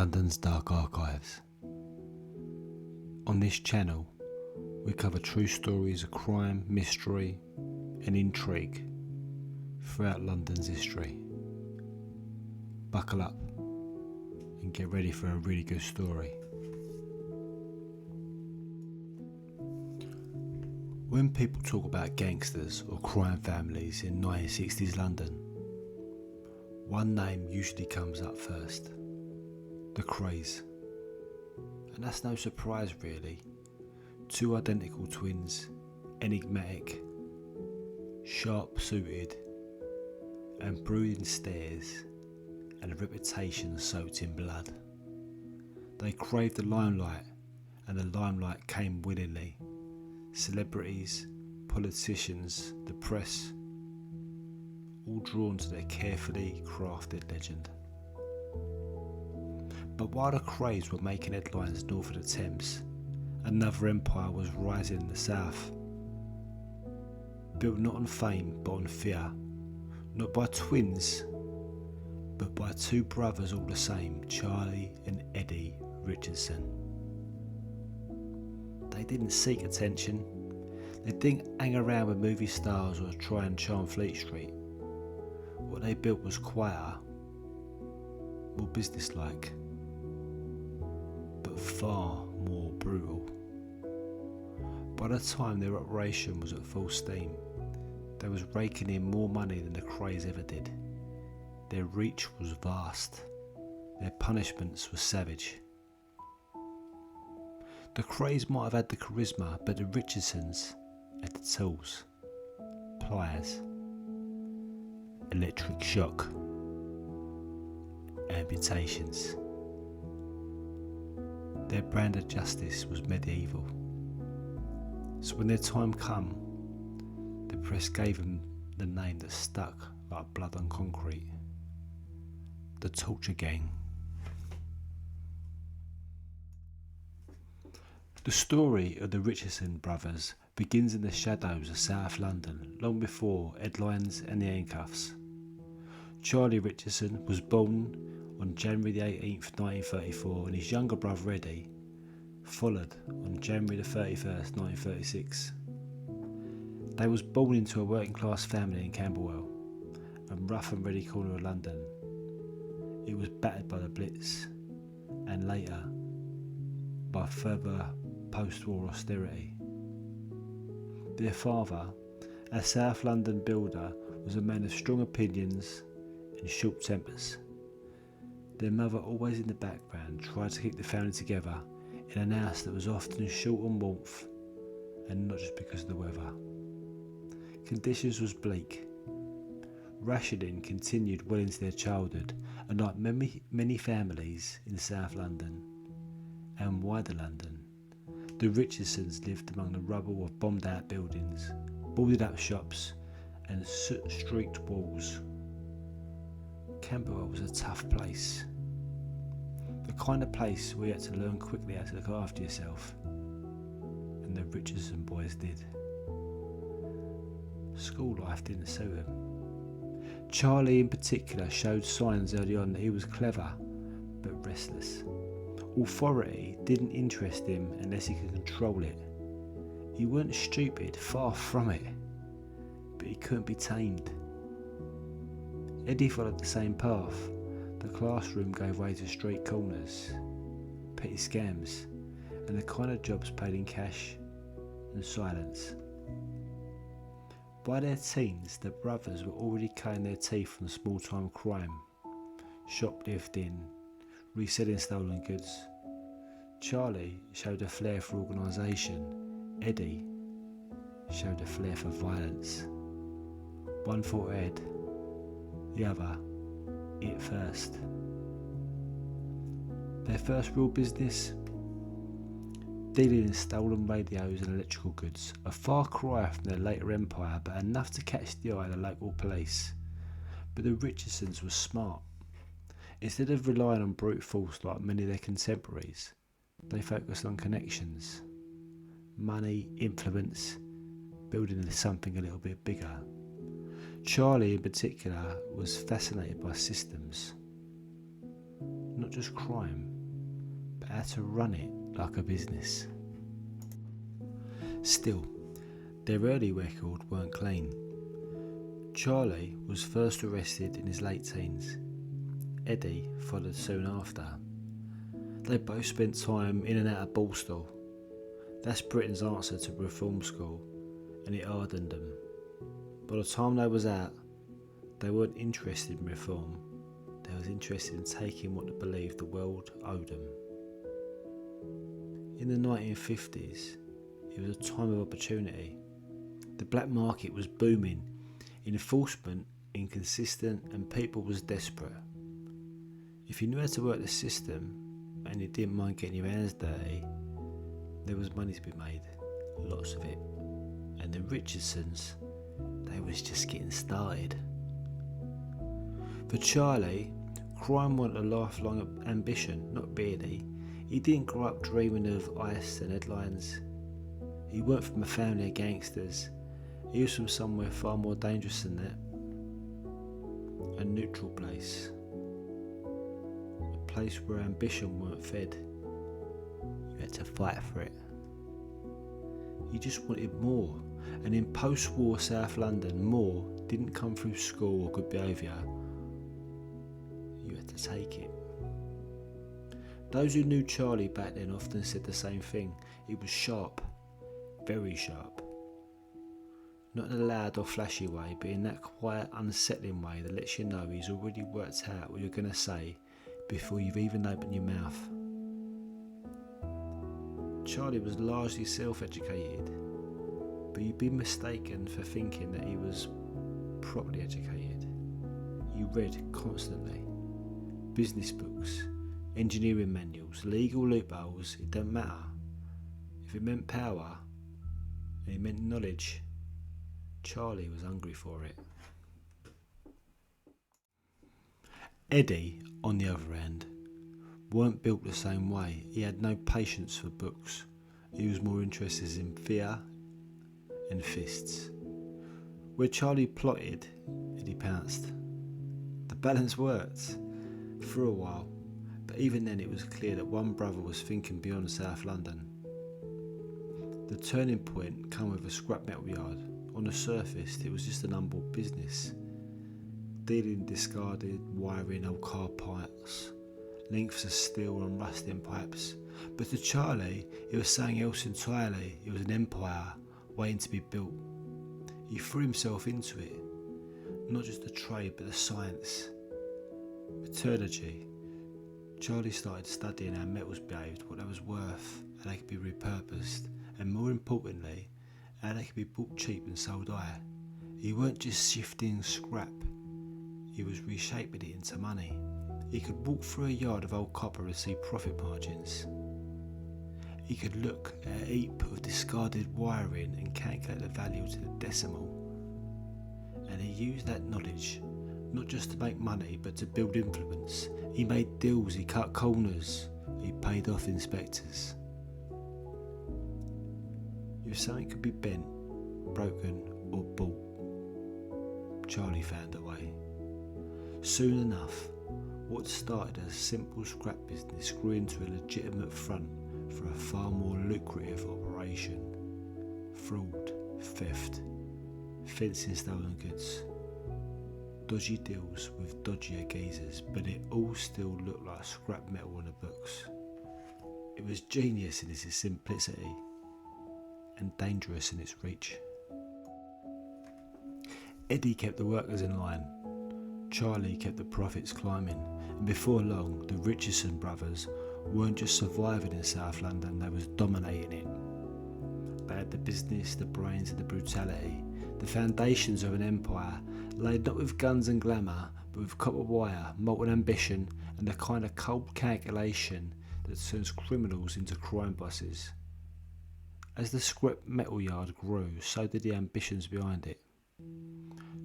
London's dark archives. On this channel, we cover true stories of crime, mystery, and intrigue throughout London's history. Buckle up and get ready for a really good story. When people talk about gangsters or crime families in 1960s London, one name usually comes up first: the Krays. And that's no surprise really. Two identical twins, enigmatic, sharp-suited, and brooding stares, and a reputation soaked in blood. They craved the limelight, and the limelight came willingly. Celebrities, politicians, the press, all drawn to their carefully crafted legend. But while the Krays were making headlines north of the Thames, another empire was rising in the south. Built not on fame but on fear, not by twins, but by two brothers all the same, Charlie and Eddie Richardson. They didn't seek attention. They didn't hang around with movie stars or try and charm Fleet Street. What they built was quieter, more businesslike, but far more brutal. By the time their operation was at full steam, they was raking in more money than the Krays ever did. Their reach was vast. Their punishments were savage. The Krays might have had the charisma, but the Richardsons had the tools: pliers, electric shock, amputations. Their brand of justice was medieval. So when their time come, the press gave them the name that stuck like blood on concrete: the Torture Gang. The story of the Richardson brothers begins in the shadows of South London, long before headlines and the handcuffs. Charlie Richardson was born on January the 18th, 1934, and his younger brother Eddie followed on January the 31st, 1936. They was born into a working class family in Camberwell, a rough and ready corner of London. It was battered by the Blitz and later by further post-war austerity. Their father, a South London builder, was a man of strong opinions and short tempers. Their mother, always in the background, tried to keep the family together in an house that was often short on warmth, and not just because of the weather. Conditions was bleak. Rationing continued well into their childhood, and like many families in South London and wider London, the Richardsons lived among the rubble of bombed out buildings, boarded up shops and soot-streaked walls. Camberwell was a tough place. The kind of place where you had to learn quickly how to look after yourself. And the Richardson boys did. School life didn't suit them. Charlie in particular showed signs early on that he was clever but restless. Authority didn't interest him unless he could control it. He weren't stupid, far from it, but he couldn't be tamed. Eddie followed the same path. The classroom gave way to street corners, petty scams, and the kind of jobs paid in cash and silence. By their teens, the brothers were already cutting their teeth on small-time crime, shoplifting, reselling stolen goods. Charlie showed a flair for organisation. Eddie showed a flair for violence. One thought ahead, the other it first. Their first real business? Dealing in stolen radios and electrical goods, a far cry from their later empire, but enough to catch the eye of the local police. But the Richardsons were smart. Instead of relying on brute force like many of their contemporaries, they focused on connections, money, influence, building into something a little bit bigger. Charlie in particular was fascinated by systems, not just crime. but how to run it like a business. Still, their early record weren't clean. Charlie was first arrested in his late teens. Eddie followed soon after. They both spent time in and out of Borstal. That's Britain's answer to reform school, and it hardened them. By the time they was out, they weren't interested in reform. They was interested in taking what they believed the world owed them. In the 1950s, it was a time of opportunity. The black market was booming, enforcement inconsistent, and people was desperate. If you knew how to work the system and you didn't mind getting your hands dirty, there was money to be made, lots of it. And the Richardsons, they was just getting started. For Charlie, crime wasn't a lifelong ambition, not really. He didn't grow up dreaming of ice and headlines. He weren't from a family of gangsters. He was from somewhere far more dangerous than that. A neutral place. A place where ambition weren't fed. You had to fight for it. You just wanted more. And in post-war South London, more didn't come through school or good behaviour. You had to take it. Those who knew Charlie back then often said the same thing. He was sharp. Very sharp. Not in a loud or flashy way, but in that quiet, unsettling way that lets you know he's already worked out what you're going to say before you've even opened your mouth. Charlie was largely self-educated, but you'd be mistaken for thinking that he was properly educated. He read constantly. Business books, engineering manuals, legal loopholes, it don't matter. If it meant power, and it meant knowledge, Charlie was hungry for it. Eddie, on the other hand, weren't built the same way. He had no patience for books. He was more interested in fear and fists. Where Charlie plotted, Eddie pounced. The balance worked for a while, but even then it was clear that one brother was thinking beyond South London. The turning point came with a scrap metal yard. On the surface, it was just an humble business, dealing discarded wiring, old car parts, lengths of steel and rusting pipes. But to Charlie, it was something else entirely. It was an empire waiting to be built. He threw himself into it, not just the trade, but the science. Metallurgy. Charlie started studying how metals behaved, what they was worth, how they could be repurposed, and more importantly, how they could be bought cheap and sold high. He weren't just shifting scrap, he was reshaping it into money. He could walk through a yard of old copper and see profit margins. He could look at a heap of discarded wiring and calculate the value to the decimal. And he used that knowledge, not just to make money, but to build influence. He made deals, he cut corners, he paid off inspectors. If something could be bent, broken or bought, Charlie found a way. Soon enough, what started as a simple scrap business grew into a legitimate front for a far more lucrative operation. Fraud, theft, fencing stolen goods, dodgy deals with dodgier geezers, but it all still looked like scrap metal on the books. It was genius in its simplicity and dangerous in its reach. Eddie kept the workers in line. Charlie kept the profits climbing, and before long the Richardson brothers weren't just surviving in South London, they was dominating it. They had the business, the brains and the brutality, the foundations of an empire laid not with guns and glamour, but with copper wire, molten ambition and the kind of cold calculation that turns criminals into crime bosses. As the scrap metal yard grew, so did the ambitions behind it.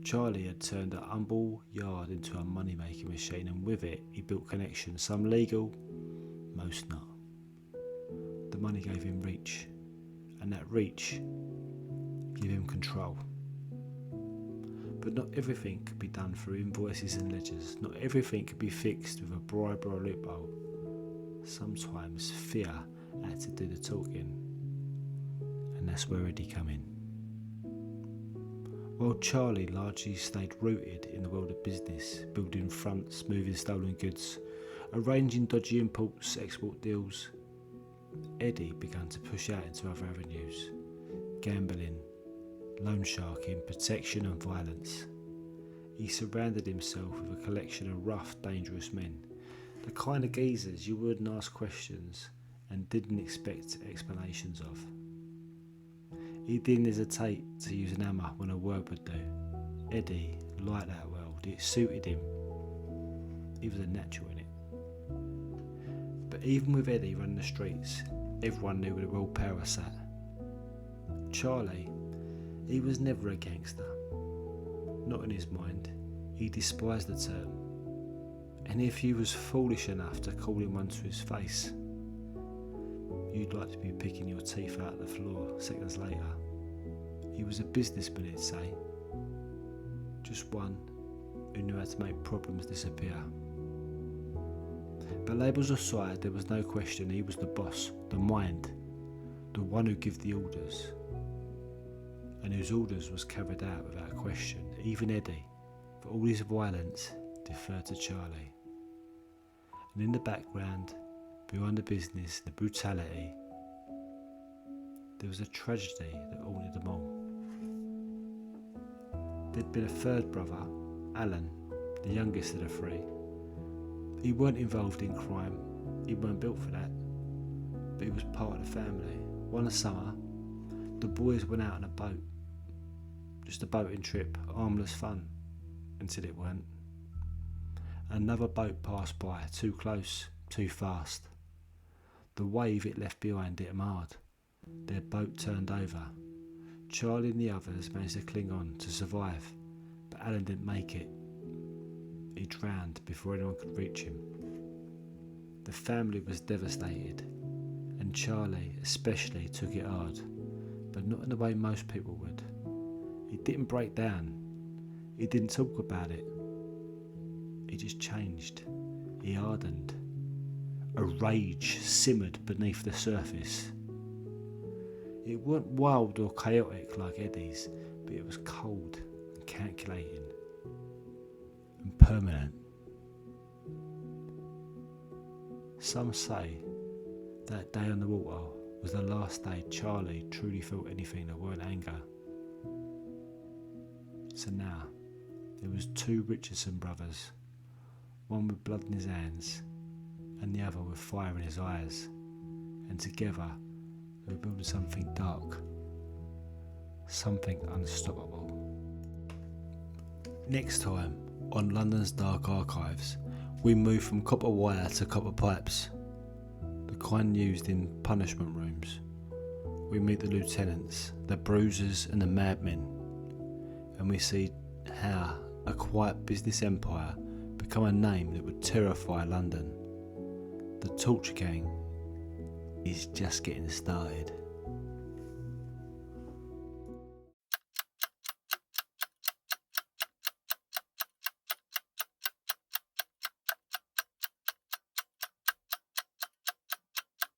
Charlie had turned a humble yard into a money-making machine, and with it he built connections, some legal, most not. The money gave him reach, and that reach gave him control. But not everything could be done through invoices and ledgers. Not everything could be fixed with a bribe or a loophole. Sometimes fear had to do the talking, and that's where Eddie come in. While Charlie largely stayed rooted in the world of business, building fronts, moving stolen goods, arranging dodgy import-export deals, Eddie began to push out into other avenues: gambling, loan sharking, protection and violence. He surrounded himself with a collection of rough, dangerous men, the kind of geezers you wouldn't ask questions and didn't expect explanations of. He didn't hesitate to use an hammer when a word would do. Eddie liked that world, it suited him. He was a natural in it. But even with Eddie running the streets, everyone knew where the real power sat. Charlie, he was never a gangster. Not in his mind. He despised the term. And if he was foolish enough to call him one to his face, you'd like to be picking your teeth out of the floor seconds later. He was a businessman, he'd say. Just one who knew how to make problems disappear. But labels aside, there was no question he was the boss, the mind, the one who gave the orders, and whose orders was carried out without question. Even Eddie, for all his violence, deferred to Charlie. And in the background, behind the business, the brutality, there was a tragedy that haunted them all. There'd been a third brother, Alan, the youngest of the three. He weren't involved in crime, he weren't built for that, but he was part of the family. One summer, the boys went out on a boat. Just a boating trip, harmless fun, until it weren't. Another boat passed by, too close, too fast. The wave it left behind hit them hard. Their boat turned over. Charlie and the others managed to cling on to survive, but Alan didn't make it. He drowned before anyone could reach him. The family was devastated, and Charlie especially took it hard, but not in the way most people would. He didn't break down. He didn't talk about it. He just changed. He hardened. A rage simmered beneath the surface. It weren't wild or chaotic like Eddie's, but it was cold and calculating and permanent. Some say that day on the water was the last day Charlie truly felt anything that weren't anger. So now, there was two Richardson brothers, one with blood in his hands and the other with fire in his eyes, and together they were building something dark, something unstoppable. Next time on London's Dark Archives, we move from copper wire to copper pipes, the kind used in punishment rooms. We meet the lieutenants, the bruisers and the madmen, and we see how a quiet business empire become a name that would terrify London. The Torture Gang is just getting started.